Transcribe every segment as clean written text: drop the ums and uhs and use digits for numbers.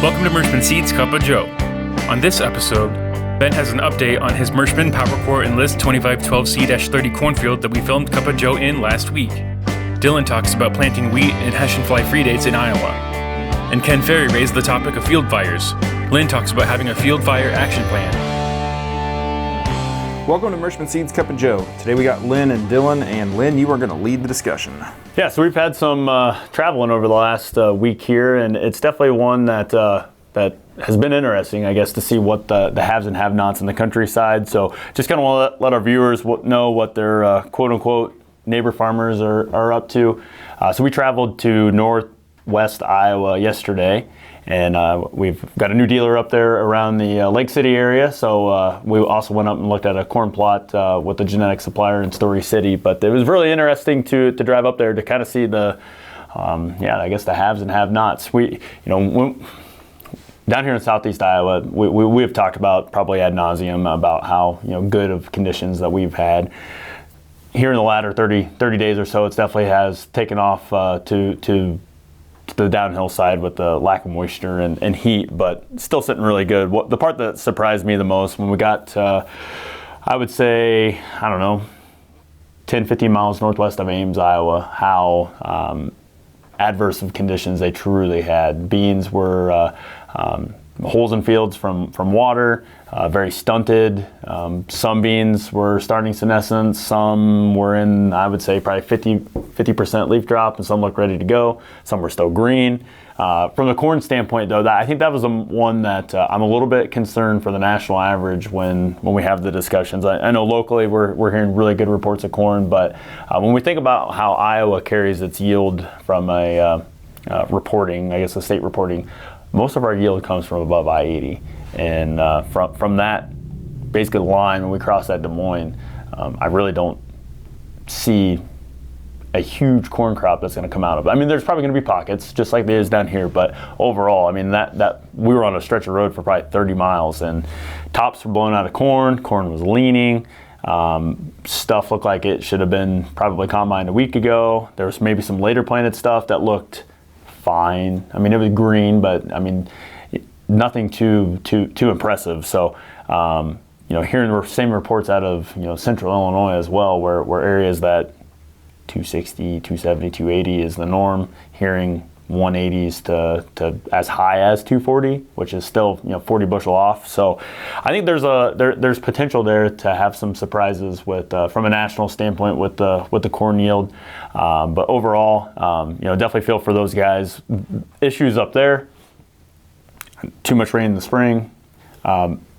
Welcome to Merschman Seeds Cup of Joe. On this episode, Ben has an update on his Merschman PowerCore Enlist 2512C-30 cornfield that we filmed Cup of Joe in last week. Dylan talks about planting wheat and Hessian fly free dates in Iowa. And Ferrie raised the topic of field fires. Lynn talks about having a field fire action plan. Welcome to Merschman Seeds Cup of Joe. Today we got Lynn and Dylan, and Lynn, you are going to lead the discussion. Yeah, so we've had some traveling over the last week here, and it's definitely one that has been interesting, I guess, to see what the haves and have-nots in the countryside. So just kind of want to let our viewers know what their quote-unquote neighbor farmers are up to. So we traveled to northwest Iowa yesterday, and we've got a new dealer up there around the Lake City area. So we also went up and looked at a corn plot with a genetic supplier in Story City. But it was really interesting to drive up there to kind of see the, I guess the haves and have-nots. Down here in southeast Iowa, we have talked about probably ad nauseum about how good of conditions that we've had. Here in the latter 30 days or so, it definitely has taken off to the downhill side with the lack of moisture and heat, but still sitting really good. The part that surprised me the most when we got, I would say, 10, 15 miles northwest of Ames, Iowa, how adverse of conditions they truly had. Beans were holes in fields from water, very stunted. Some beans were starting senescence, some were in, I would say, probably 50% leaf drop, and some looked ready to go. Some were still green. From the corn standpoint, though, I think that was one that I'm a little bit concerned for the national average when we have the discussions. I know locally we're hearing really good reports of corn, but when we think about how Iowa carries its yield from a reporting, I guess the state reporting, most of our yield comes from above I-80. And from that, basically the line, when we cross that Des Moines, I really don't see a huge corn crop that's going to come out of it. I mean, there's probably going to be pockets, just like there is down here, but overall, I mean, that we were on a stretch of road for probably 30 miles, and tops were blown out of corn was leaning, stuff looked like it should have been probably combined a week ago. There was maybe some later planted stuff that looked fine. I mean, it was green, but I mean, nothing too impressive. So, hearing the same reports out of central Illinois as well, where areas that 260, 270, 280 is the norm. Hearing 180s to as high as 240, which is still 40 bushel off. So, I think there's potential there to have some surprises with from a national standpoint with the corn yield. But overall, definitely feel for those guys. Issues up there. Too much rain in the spring,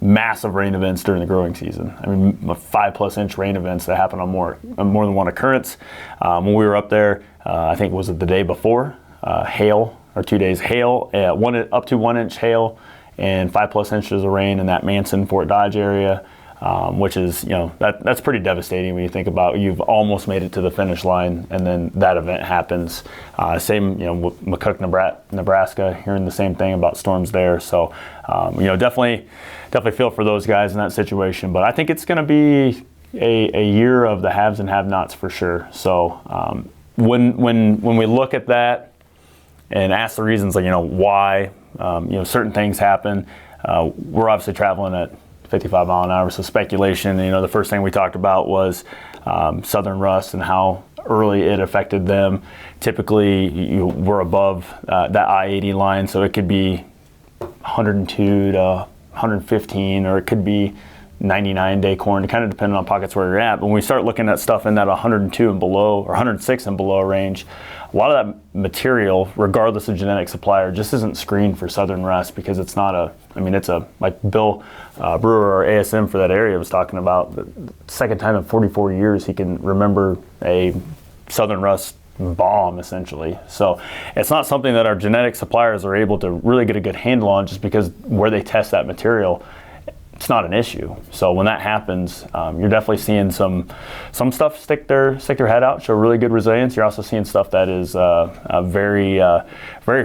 massive rain events during the growing season. I mean, 5+ inch rain events that happen on more than one occurrence. When we were up there, I think it was the day before, hail, or 2 days hail, up to 1 inch hail, and 5+ inches of rain in that Manson, Fort Dodge area, which is, that's pretty devastating when you think about you've almost made it to the finish line and then that event happens. Same, McCook, Nebraska, hearing the same thing about storms there. So, definitely feel for those guys in that situation. But I think it's going to be a year of the haves and have-nots for sure. So, when we look at that and ask the reasons, why, certain things happen, we're obviously traveling at 55 mile an hour, so speculation. The first thing we talked about was southern rust and how early it affected them. Typically, we're above that I-80 line, so it could be 102 to 115, or it could be 99-day corn, kind of depending on pockets where you're at. But when we start looking at stuff in that 102 and below, or 106 and below range, a lot of that material, regardless of genetic supplier, just isn't screened for southern rust because it's not like Bill Brewer, or ASM for that area, was talking about the second time in 44 years he can remember a southern rust bomb, essentially. So it's not something that our genetic suppliers are able to really get a good handle on, just because where they test that material, it's not an issue. So when that happens, you're definitely seeing some stuff stick their head out, show really good resilience. You're also seeing stuff that is very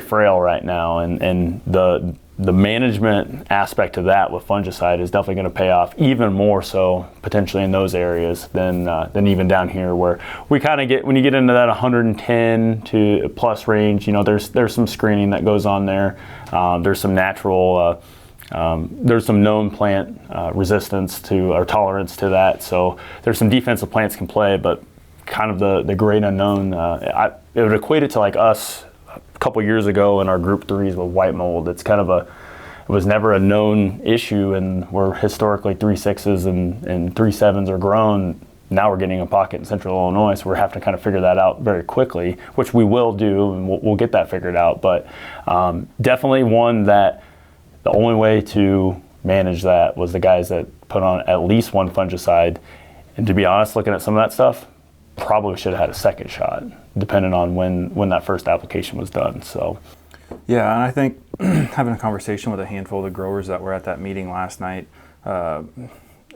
frail right now, and the management aspect of that with fungicide is definitely going to pay off even more so potentially in those areas than even down here, where we kind of when you get into that 110 to plus range, there's some screening that goes on there. There's some natural, there's some known plant resistance to or tolerance to that. So there's some defensive plants can play, but kind of the great unknown, it would equate it to like us a couple years ago in our group 3s with white mold. It's kind of it was never a known issue, and we're historically 3.6s and 3.7s are grown. Now we're getting a pocket in central Illinois, so we're having to kind of figure that out very quickly, which we will do, and we'll get that figured out. But definitely one that the only way to manage that was the guys that put on at least one fungicide. And to be honest, looking at some of that stuff, probably should have had a second shot, depending on when that first application was done. So, yeah, and I think having a conversation with a handful of the growers that were at that meeting last night,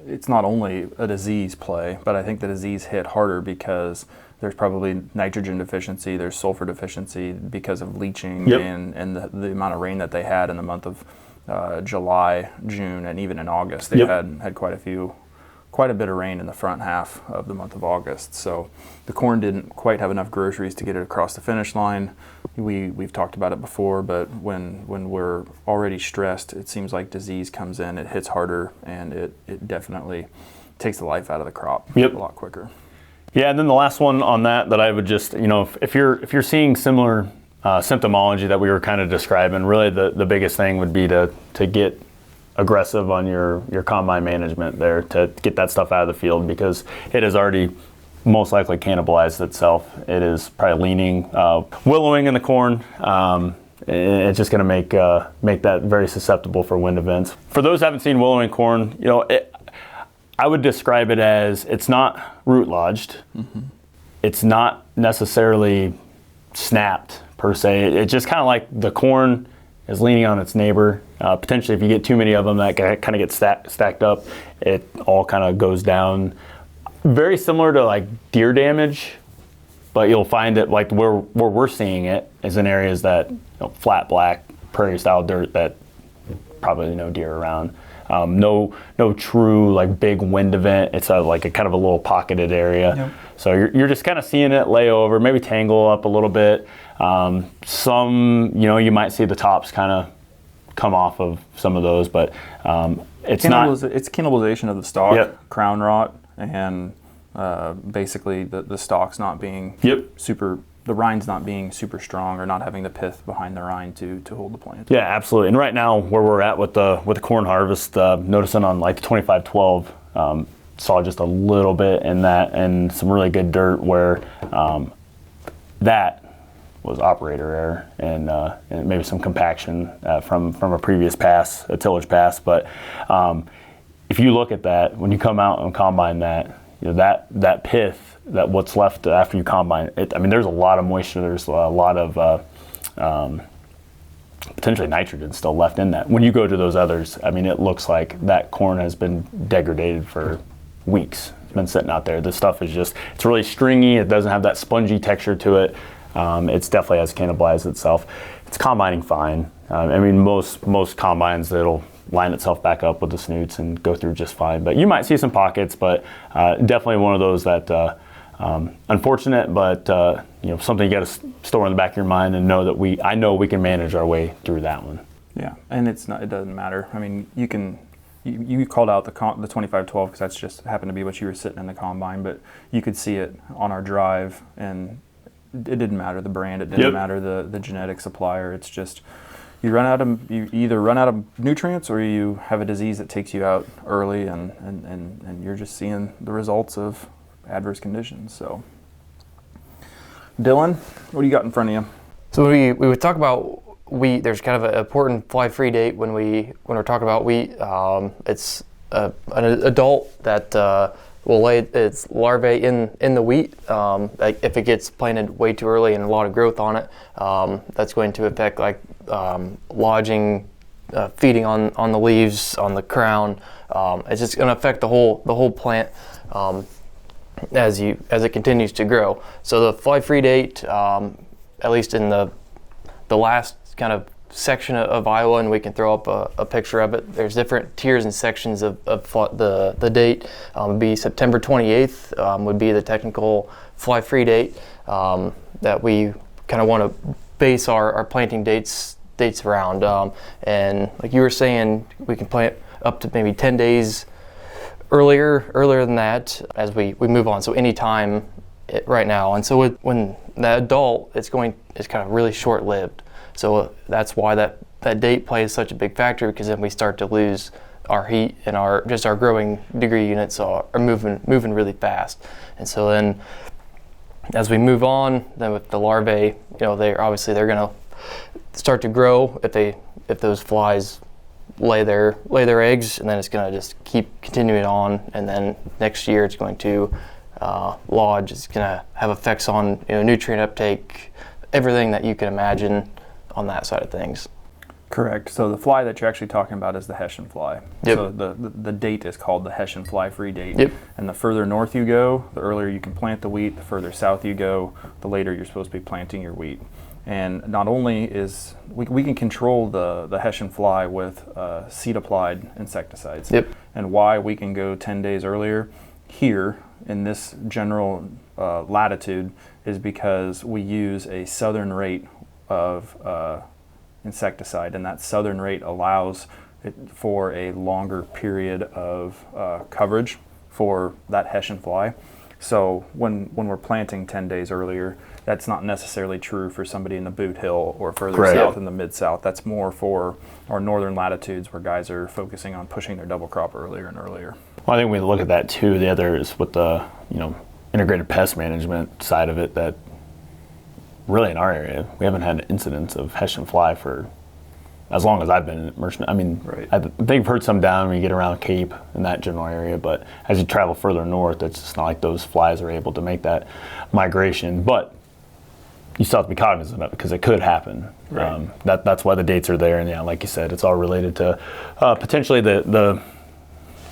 it's not only a disease play, but I think the disease hit harder because there's probably nitrogen deficiency, there's sulfur deficiency because of leaching. Yep. and the amount of rain that they had in the month of July, June, and even in August. They Yep. had quite a bit of rain in the front half of the month of August. So the corn didn't quite have enough groceries to get it across the finish line. We've talked about it before, but when we're already stressed, it seems like disease comes in, it hits harder, and it definitely takes the life out of the crop. Yep. A lot quicker. Yeah, and then the last one on that I would just, if you're seeing similar symptomology that we were kind of describing, really the biggest thing would be to get aggressive on your combine management there to get that stuff out of the field, because it has already most likely cannibalized itself. It is probably leaning, willowing in the corn. It's just going to make that very susceptible for wind events. For those who haven't seen willowing corn, I would describe it as it's not root lodged. Mm-hmm. It's not necessarily snapped per se. It's just kind of like the corn is leaning on its neighbor. Potentially, if you get too many of them, that kind of gets stacked up. It all kind of goes down. Very similar to like deer damage, but you'll find it like where we're seeing it is in areas that flat black prairie style dirt that probably no deer around. No true like big wind event. It's like a kind of a little pocketed area. Yep. So you're just kind of seeing it lay over, maybe tangle up a little bit. Some, you might see the tops kind of come off of some of those, but it's cannibalization of the stalk, yep. Crown rot, and basically the stalk's not being the rind's not being super strong or not having the pith behind the rind to hold the plant. Yeah, absolutely. And right now where we're at with the corn harvest, noticing on like the 2512, saw just a little bit in that and some really good dirt where that was operator error and maybe some compaction from a previous pass, a tillage pass. But if you look at that, when you come out and combine that, that pith, that what's left after you combine it, there's a lot of moisture, there's a lot of potentially nitrogen still left in that. When you go to those others, it looks like that corn has been degraded for weeks. It's been sitting out there. This stuff is it's really stringy, it doesn't have that spongy texture to it. It's definitely has cannibalized itself. It's combining fine. Most combines, it'll line itself back up with the snoots and go through just fine. But you might see some pockets, but definitely one of those that unfortunate, but something you got to store in the back of your mind and know that I know we can manage our way through that one. Yeah, and it doesn't matter. You called out the 2512 because that's just happened to be what you were sitting in the combine, but you could see it on our drive, and it didn't matter the brand, it didn't matter the genetic supplier. It's just you either run out of nutrients or you have a disease that takes you out early, and you're just seeing the results of adverse conditions. So, Dylan, what do you got in front of you? So we would talk about wheat. There's kind of an important fly-free date when we're talking about wheat. It's an adult that will lay its larvae in the wheat. If it gets planted way too early and a lot of growth on it, that's going to affect lodging, feeding on the leaves, on the crown. It's just going to affect the whole plant as it continues to grow. So the fly-free date, at least in the last kind of section of Iowa, and we can throw up a picture of it. There's different tiers and sections of the date. Would be September 28th would be the technical fly free date that we kind of want to base our planting dates around. And like you were saying, we can plant up to maybe 10 days earlier than that as we move on. So anytime right now. And so when that adult, it's kind of really short-lived. So that's why that date plays such a big factor, because then we start to lose our heat and our growing degree units are moving really fast. And so then as we move on, then with the larvae, they're going to start to grow if those flies lay their eggs, and then it's going to just keep continuing on, and then next year it's going to lodge. It's going to have effects on nutrient uptake, everything that you can imagine on that side of things. Correct. So the fly that you're actually talking about is the Hessian fly. Yep. So the date is called the Hessian fly free date. Yep. And the further north you go, the earlier you can plant the wheat. The further south you go, the later you're supposed to be planting your wheat. And not only is we can control the Hessian fly with seed applied insecticides. Yep. And why we can go 10 days earlier here in this general latitude is because we use a southern rate of insecticide, and that southern rate allows it for a longer period of coverage for that Hessian fly. So when we're planting 10 days earlier, that's not necessarily true for somebody in the Boot Hill or further south in the Mid-South. That's more for our northern latitudes where guys are focusing on pushing their double crop earlier and earlier. Well, I think we look at that too. The other is with the integrated pest management side of it, that really in our area we haven't had incidents of Hessian fly for as long as I've been in Merschman. I mean, right. I think I've heard some down when you get around Cape in that general area, but as you travel further north, it's just not like those flies are able to make that migration. But you still have to be cognizant of it because it could happen. Right. That's why the dates are there, and yeah, like you said, it's all related to potentially the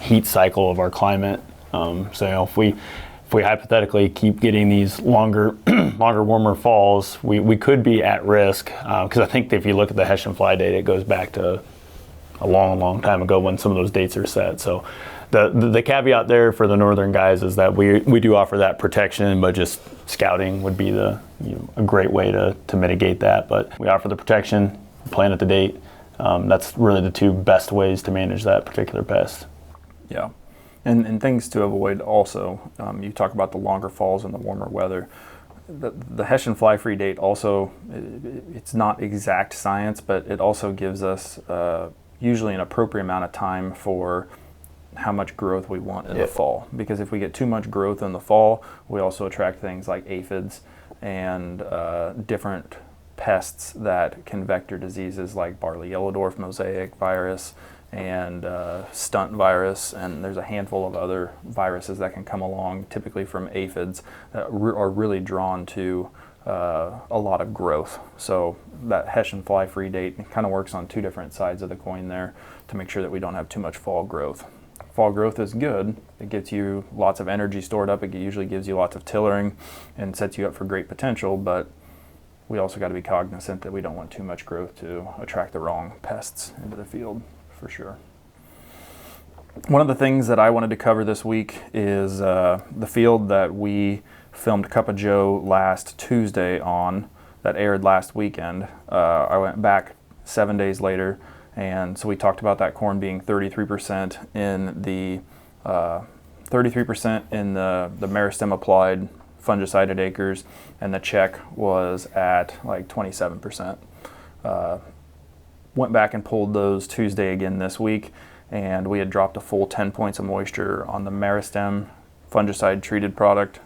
heat cycle of our climate. So if we hypothetically keep getting these longer, warmer falls, we could be at risk, because I think if you look at the Hessian fly date, it goes back to a long time ago when some of those dates are set. So the caveat there for the northern guys is that we do offer that protection, but just scouting would be a great way to mitigate that. But we offer the protection, plan at the date. That's really the two best ways to manage that particular pest. Yeah. And things to avoid also, you talk about the longer falls and the warmer weather. The Hessian fly free date also, it's not exact science, but it also gives us usually an appropriate amount of time for how much growth we want in the fall. Because if we get too much growth in the fall, we also attract things like aphids and different pests that can vector diseases like barley yellow dwarf mosaic virus and stunt virus, and there's a handful of other viruses that can come along, typically from aphids, that are really drawn to a lot of growth. So that Hessian fly free date kind of works on two different sides of the coin there to make sure that we don't have too much fall growth. Fall growth is good. It gets you lots of energy stored up. It usually gives you lots of tillering and sets you up for great potential, but we also got to be cognizant that we don't want too much growth to attract the wrong pests into the field. For sure. One of the things that I wanted to cover this week is the field that we filmed Cup of Joe last Tuesday on, that aired last weekend. I went back 7 days later, and so we talked about that corn being 33% in the 33% in the Meristem applied fungicided acres, and the check was at like 27%. Went back and pulled those Tuesday again this week, and we had dropped a full 10 points of moisture on the Meristem fungicide treated product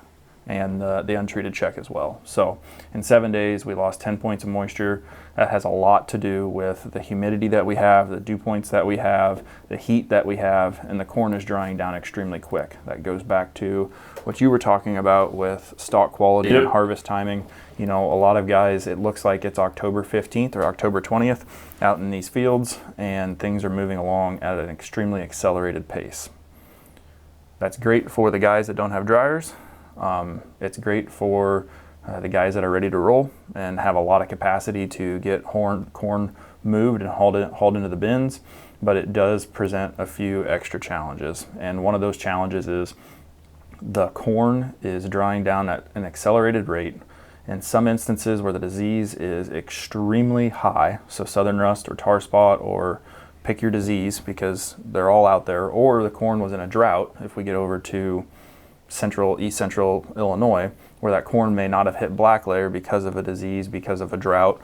and the untreated check as well. So in 7 days we lost 10 points of moisture. That has a lot to do with the humidity that we have, the dew points that we have, the heat that we have, and the corn is drying down extremely quick. That goes back to what you were talking about with stalk quality and harvest timing. A lot of guys, it looks like it's October 15th or October 20th out in these fields, and things are moving along at an extremely accelerated pace. That's great for the guys that don't have dryers. It's great for the guys that are ready to roll and have a lot of capacity to get corn moved and hauled into the bins, but it does present a few extra challenges. And one of those challenges is the corn is drying down at an accelerated rate. In some instances where the disease is extremely high, so southern rust or tar spot, or pick your disease because they're all out there, or the corn was in a drought, if we get over to east central Illinois, where that corn may not have hit black layer because of a disease, because of a drought,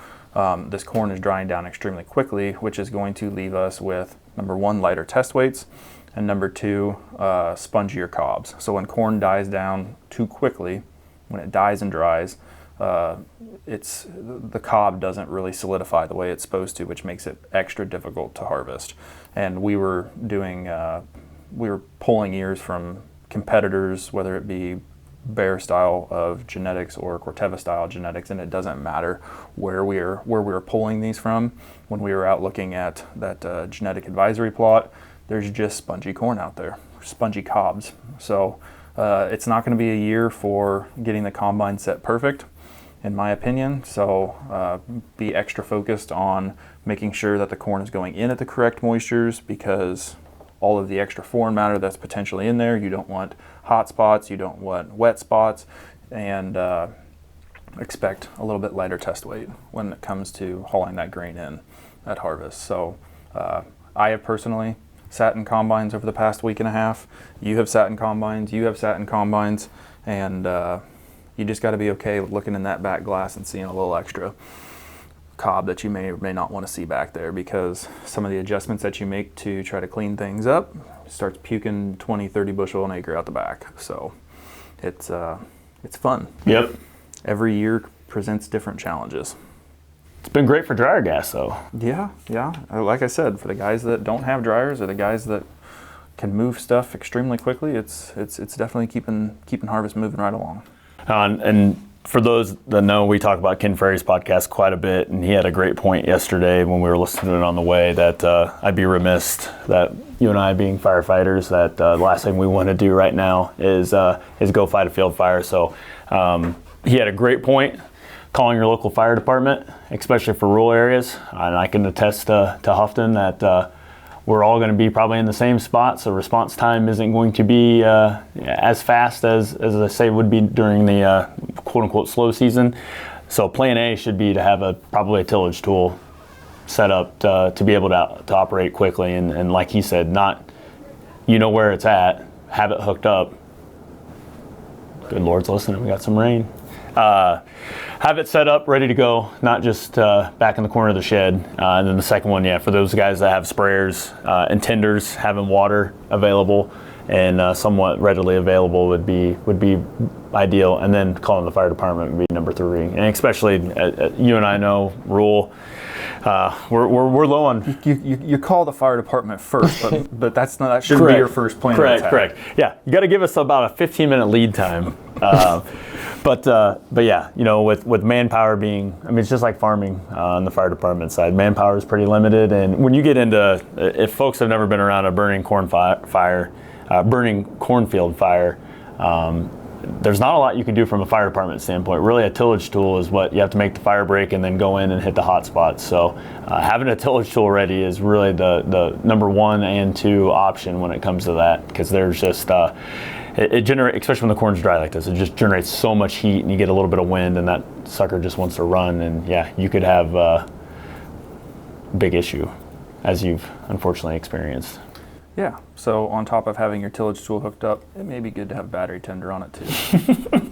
this corn is drying down extremely quickly, which is going to leave us with, number one, lighter test weights, and number two, spongier cobs. So when corn dies down too quickly, when it dies and dries, the cob doesn't really solidify the way it's supposed to, which makes it extra difficult to harvest. And we were pulling ears from competitors, whether it be Bayer style of genetics or Corteva style genetics, and it doesn't matter where we were pulling these from. When we were out looking at that genetic advisory plot, there's just spongy corn out there, spongy cobs. So it's not going to be a year for getting the combine set perfect, in my opinion. So be extra focused on making sure that the corn is going in at the correct moistures, because all of the extra foreign matter that's potentially in there, you don't want hot spots, you don't want wet spots, and expect a little bit lighter test weight when it comes to hauling that grain in at harvest. So I have personally sat in combines over the past week and a half. You have sat in combines, and you just got to be okay with looking in that back glass and seeing a little extra cob that you may or may not want to see back there, because some of the adjustments that you make to try to clean things up starts puking 20-30 bushel an acre out the back. So it's fun. Yep. Every year presents different challenges. It's been great for dryer gas though. Yeah. Like I said, for the guys that don't have dryers or the guys that can move stuff extremely quickly, it's definitely keeping harvest moving right along. And for those that know, we talk about Ken Ferrie's podcast quite a bit, and he had a great point yesterday when we were listening to it on the way that I'd be remiss that you and I, being firefighters, that the last thing we want to do right now is go fight a field fire. So he had a great point, calling your local fire department, especially for rural areas. And I can attest to Houghton that we're all going to be probably in the same spot, so response time isn't going to be as fast as I say would be during the quote-unquote slow season. So plan A should be to have probably a tillage tool set up to be able to operate quickly, and like he said, not where it's at, have it hooked up. Good Lord's listening, we got some rain. Have it set up, ready to go, not just back in the corner of the shed. And then the second one, for those guys that have sprayers and tenders, having water available and somewhat readily available would be ideal. And then calling the fire department would be number 3. And especially, you and I know, rural, we're low on. You call the fire department first, but that shouldn't be your first plan of attack. Correct. Yeah, you got to give us about a 15-minute lead time. But yeah, with manpower being, it's just like farming on the fire department side. Manpower is pretty limited, and when you get into, if folks have never been around a burning cornfield fire, there's not a lot you can do from a fire department standpoint. Really, a tillage tool is what you have to make the fire break and then go in and hit the hot spots. So having a tillage tool ready is really the number 1 and 2 option when it comes to that, because there's just it generates, especially when the corn's dry like this, it just generates so much heat, and you get a little bit of wind, and that sucker just wants to run, and you could have a big issue, as you've unfortunately experienced. Yeah, so on top of having your tillage tool hooked up, it may be good to have a battery tender on it too.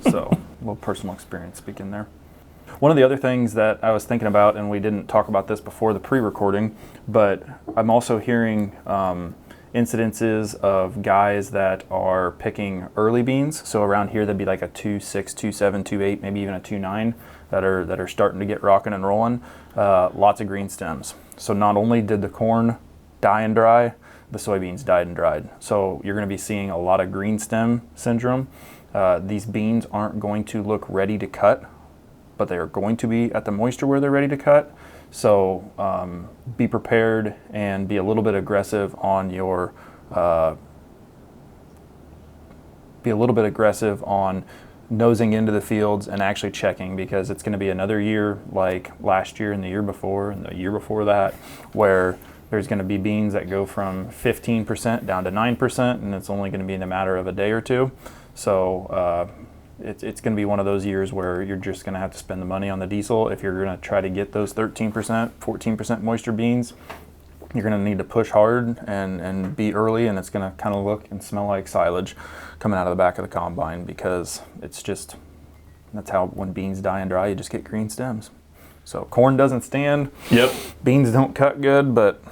So a little personal experience speaking there. One of the other things that I was thinking about, and we didn't talk about this before the pre-recording, but I'm also hearing incidences of guys that are picking early beans. So around here that'd be like a 2.6, 2.7, 2.8, maybe even a 2.9 that are starting to get rocking and rolling. Lots of green stems. So not only did the corn die and dry, the soybeans died and dried. So you're going to be seeing a lot of green stem syndrome. These beans aren't going to look ready to cut, but they are going to be at the moisture where they're ready to cut. So be prepared and be a little bit aggressive on nosing into the fields and actually checking, because it's going to be another year like last year and the year before and the year before that, where there's going to be beans that go from 15% down to 9%, and it's only going to be in a matter of a day or two. So it's going to be one of those years where you're just going to have to spend the money on the diesel if you're going to try to get those 13%, 14% moisture beans. You're going to need to push hard and be early, and it's going to kind of look and smell like silage coming out of the back of the combine, because it's just, that's how, when beans die and dry, you just get green stems. So corn doesn't stand. Yep. Beans don't cut good, but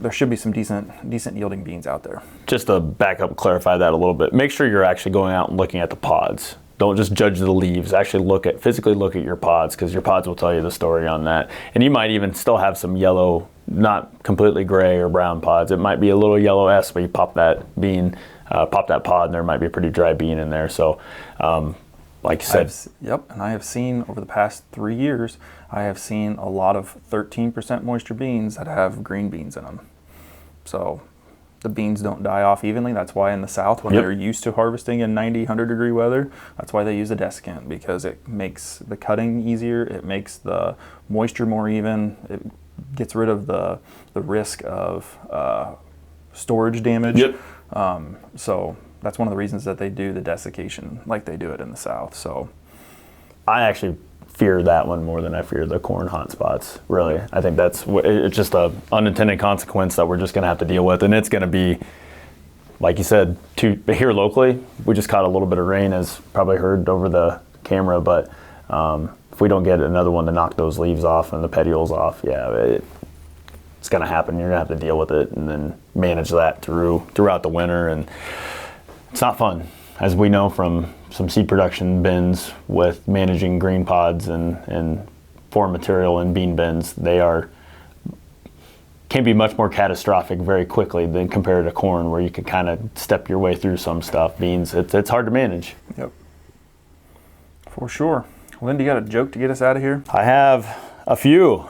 there should be some decent yielding beans out there. Just to back up and clarify that a little bit, make sure you're actually going out and looking at the pods. Don't just judge the leaves. Actually physically look at your pods, because your pods will tell you the story on that. And you might even still have some yellow, not completely gray or brown pods. It might be a little yellow-esque, but you pop that pod, and there might be a pretty dry bean in there. So, like you said. And I have seen over the past 3 years, I have seen a lot of 13% moisture beans that have green beans in them. So the beans don't die off evenly. That's why in the South, when they're used to harvesting in 90, 100 degree weather, that's why they use a desiccant, because it makes the cutting easier. It makes the moisture more even. It gets rid of the risk of storage damage. So that's one of the reasons that they do the desiccation like they do it in the South. So I actually fear that one more than I fear the corn hot spots, really. I think it's just a unintended consequence that we're just going to have to deal with, and it's going to be, like you said, here locally, we just caught a little bit of rain, as probably heard over the camera, but if we don't get another one to knock those leaves off and the petioles off, it's going to happen. You're going to have to deal with it and then manage that throughout the winter, and it's not fun. As we know from some seed production bins with managing green pods and foreign material in bean bins, can be much more catastrophic very quickly than compared to corn, where you can kind of step your way through some stuff. Beans, it's hard to manage. Yep, for sure. Lynn, you got a joke to get us out of here? I have a few.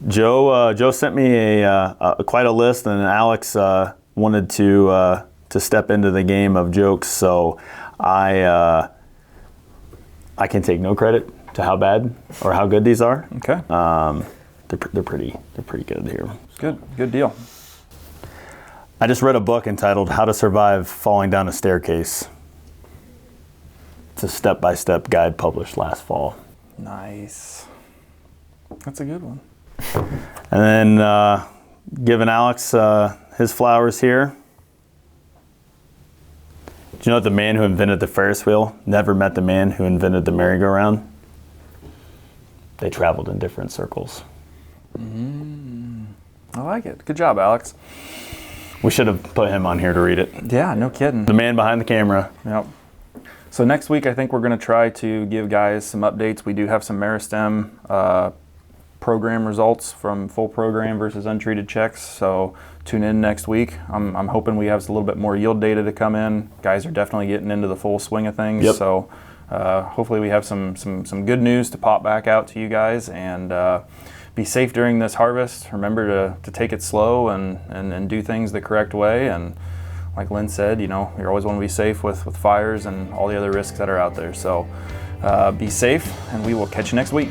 Joe sent me quite a list, and Alex wanted to step into the game of jokes, so I can take no credit to how bad or how good these are. Okay. They're pretty good here. Good deal. I just read a book entitled "How to Survive Falling Down a Staircase." It's a step-by-step guide published last fall. Nice. That's a good one. And then giving Alex his flowers here. Do you know that the man who invented the Ferris wheel never met the man who invented the merry-go-round? They traveled in different circles. I like it. Good job, Alex. We should have put him on here to read it. Yeah, no kidding. The man behind the camera. Yep. So next week, I think we're going to try to give guys some updates. We do have some Meristem program results from full program versus untreated checks. So tune in next week. I'm hoping we have a little bit more yield data to come in. Guys are definitely getting into the full swing of things. Yep. So hopefully we have some good news to pop back out to you guys, and be safe during this harvest. Remember to take it slow and do things the correct way. And like Lynn said, you always want to be safe with fires and all the other risks that are out there. So be safe, and we will catch you next week.